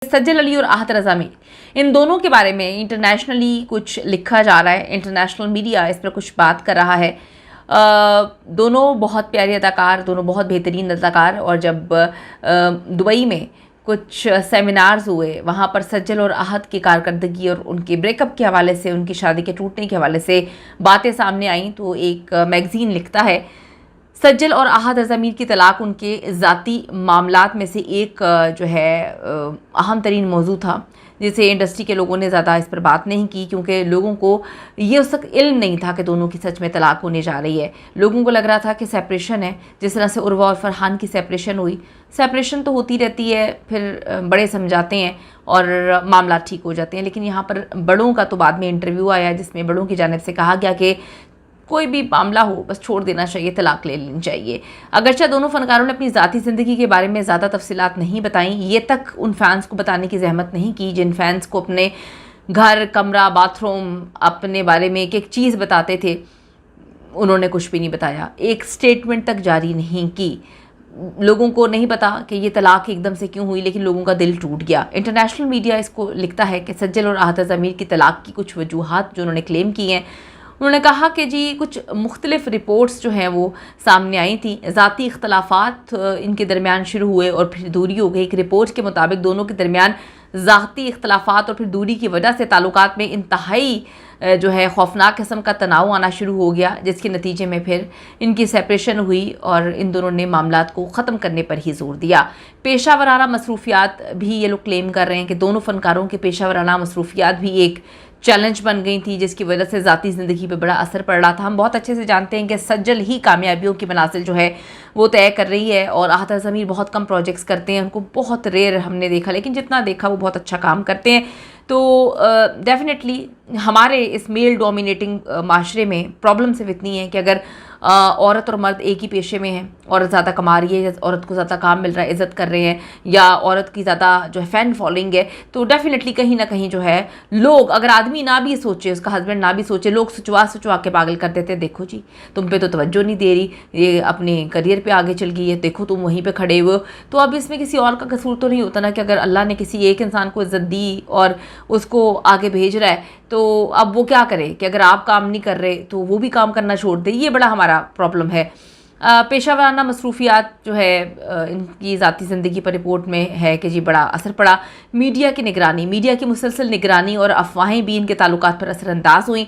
सज्जल अली और आहत रज़ा मीर, इन दोनों के बारे में इंटरनेशनली कुछ लिखा जा रहा है, इंटरनेशनल मीडिया इस पर कुछ बात कर रहा है। दोनों बहुत प्यारे अदाकार, दोनों बहुत बेहतरीन अदाकार। और जब दुबई में कुछ सेमिनार्स हुए, वहाँ पर सज्जल और आहत की कारकर्दगी और उनके ब्रेकअप के हवाले से, उनकी शादी के टूटने के हवाले से बातें सामने आईं। तो एक मैगज़ीन लिखता है सज्जल और आहत रज़ा मीर की तलाक उनके ज़ाती मामलात में से एक जो है अहम तरीन मौजू था, जिसे इंडस्ट्री के लोगों ने ज़्यादा इस पर बात नहीं की, क्योंकि लोगों को ये उस वक्त इल्म नहीं था कि दोनों की सच में तलाक होने जा रही है। लोगों को लग रहा था कि सेपरेशन है, जिस तरह से उर्वा और फरहान की सेपरेशन हुई। सेपरेशन तो होती रहती है, फिर बड़े समझाते हैं और मामला ठीक हो जाते हैं। लेकिन यहाँ पर बड़ों का तो बाद में इंटरव्यू आया, जिसमें बड़ों की जानिब से कहा गया कि कोई भी मामला हो बस छोड़ देना चाहिए, तलाक ले लेनी चाहिए। अगरचे दोनों फ़नकारों ने अपनी ज़ाती ज़िंदगी के बारे में ज़्यादा तफसीलात नहीं बताई, ये तक उन फैंस को बताने की जहमत नहीं की जिन फैंस को अपने घर, कमरा, बाथरूम, अपने बारे में एक एक चीज़ बताते थे। उन्होंने कुछ भी नहीं बताया, एक स्टेटमेंट तक जारी नहीं की। लोगों को नहीं पता कि ये तलाक एकदम से क्यों हुई, लेकिन लोगों का दिल टूट गया। इंटरनेशनल मीडिया इसको लिखता है कि सज्जल और आहत रज़ा मीर की तलाक की कुछ वजूहात जो उन्होंने क्लेम की हैं, उन्होंने कहा कि जी कुछ मुख्तलिफ रिपोर्ट्स जो हैं वो सामने आई थी। ज़ाती इख्तलाफात इनके दरमियान शुरू हुए और फिर दूरी हो गई। एक रिपोर्ट के मुताबिक दोनों के दरमियान ज़ाती इख्तलाफात और फिर दूरी की वजह से ताल्लुकात में इंतहाई जो है खौफनाक किस्म का तनाव आना शुरू हो गया, जिसके नतीजे में फिर इनकी सेपरेशन हुई और इन दोनों ने मामलात को ख़त्म करने पर ही जोर दिया। पेशा वराना मसरूफियात भी ये लोग क्लेम कर रहे हैं कि दोनों फ़नकारों के पेशा वराना मसरूफियात भी एक चैलेंज बन गई थी, जिसकी वजह से ज़ाती ज़िंदगी पे बड़ा असर पड़ रहा था। हम बहुत अच्छे से जानते हैं कि सज्जल ही कामयाबियों की मनासिल जो है वो तय कर रही है, और आहत रज़ा मीर बहुत कम प्रोजेक्ट्स करते हैं, उनको बहुत रेयर हमने देखा, लेकिन जितना देखा वो बहुत अच्छा काम करते हैं। तो डेफिनेटली हमारे इस मेल डोमिनेटिंग माशरे में प्रॉब्लम सिर्फ इतनी है कि अगर औरत और मर्द एक ही पेशे में हैं, औरत ज़्यादा कमा रही है, औरत को ज़्यादा काम मिल रहा है, इज़्ज़त कर रहे हैं, या औरत की ज़्यादा जो है फ़ैन फॉलोइंग है, तो डेफिनेटली कहीं ना कहीं जो है लोग, अगर आदमी ना भी सोचे, उसका हस्बैंड ना भी सोचे, लोग सुचवा के पागल कर देते हैं। देखो जी तुम पे तो तवज्जो नहीं दे रही, ये अपने करियर पे आगे चल गई है, देखो तुम वहीं पे खड़े हुए हो। तो अब इसमें किसी और का कसूर तो नहीं होता ना, कि अगर अल्लाह ने किसी एक इंसान को इज़्ज़त दी और उसको आगे भेज रहा है, तो अब वो क्या करे कि अगर आप काम नहीं कर रहे तो वो भी काम करना छोड़ दे। ये बड़ा हमारा प्रॉब्लम है। पेशा वराना मसरूफियात जो है इनकी ज़ाती ज़िंदगी पर रिपोर्ट में है कि जी बड़ा असर पड़ा। मीडिया की निगरानी, मीडिया की मुसलसल निगरानी और अफवाहें भी इनके ताल्लुकात पर असरअंदाज हुई।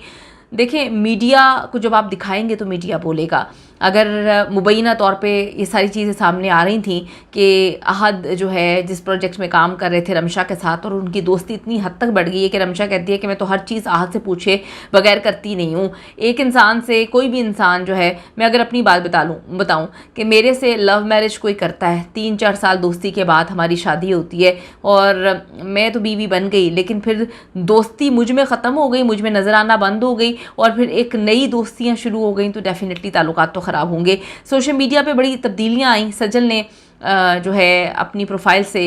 देखें, मीडिया को जब आप दिखाएंगे तो मीडिया बोलेगा। अगर मुबैना तौर पे ये सारी चीज़ें सामने आ रही थी कि अहद जो है जिस प्रोजेक्ट में काम कर रहे थे रमशा के साथ, और उनकी दोस्ती इतनी हद तक बढ़ गई है कि रमशा कहती है कि मैं तो हर चीज़ अहद से पूछे बगैर करती नहीं हूँ। एक इंसान से, कोई भी इंसान जो है, मैं अगर अपनी बात बताऊँ कि मेरे से लव मैरिज कोई करता है, 3-4 साल दोस्ती के बाद हमारी शादी होती है और मैं तो बीवी बन गई, लेकिन फिर दोस्ती मुझ में ख़त्म हो गई, मुझ में नज़र आना बंद हो गई और फिर एक नई दोस्तियाँ शुरू हो गई, तो डेफिनेटली ताल्लुकात तो ख़राब होंगे। सोशल मीडिया पे बड़ी तब्दीलियाँ आई। सज्जल ने जो है अपनी प्रोफाइल से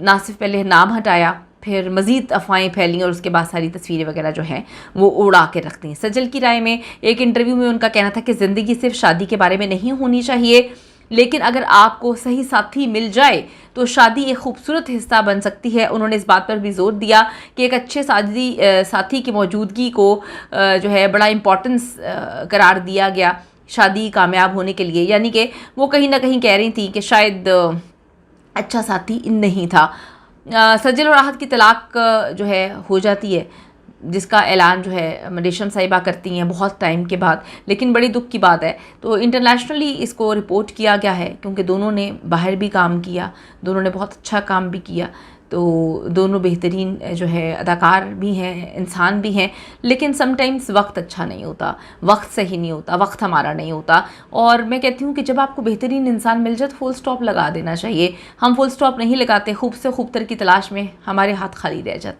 ना सिर्फ पहले नाम हटाया, फिर मज़ीद अफवाहें फैली और उसके बाद सारी तस्वीरें वगैरह जो हैं वो उड़ा के रख दी। सज्जल की राय में एक इंटरव्यू में उनका कहना था कि ज़िंदगी सिर्फ शादी के बारे में नहीं होनी चाहिए, लेकिन अगर आपको सही साथी मिल जाए तो शादी एक खूबसूरत हिस्सा बन सकती है। उन्होंने इस बात पर भी जोर दिया कि एक अच्छे साथी की मौजूदगी को जो है बड़ा इम्पोर्टेंस करार दिया गया शादी कामयाब होने के लिए। यानी कि वो कहीं ना कहीं कह रही थी कि शायद अच्छा साथी नहीं था। सज्जल और आहत की तलाक जो है हो जाती है, जिसका ऐलान जो है रेशम साहिबा करती हैं बहुत टाइम के बाद, लेकिन बड़ी दुख की बात है। तो इंटरनेशनली इसको रिपोर्ट किया गया है, क्योंकि दोनों ने बाहर भी काम किया, दोनों ने बहुत अच्छा काम भी किया, तो दोनों बेहतरीन जो है अदाकार भी हैं, इंसान भी हैं। लेकिन समटाइम्स वक्त अच्छा नहीं होता, वक्त सही नहीं होता, वक्त हमारा नहीं होता। और मैं कहती हूँ कि जब आपको बेहतरीन इंसान मिल जाए तो फुल स्टॉप लगा देना चाहिए। हम फुल स्टॉप नहीं लगाते, खूब से खूबतर की तलाश में हमारे हाथ खाली रह जाते हैं।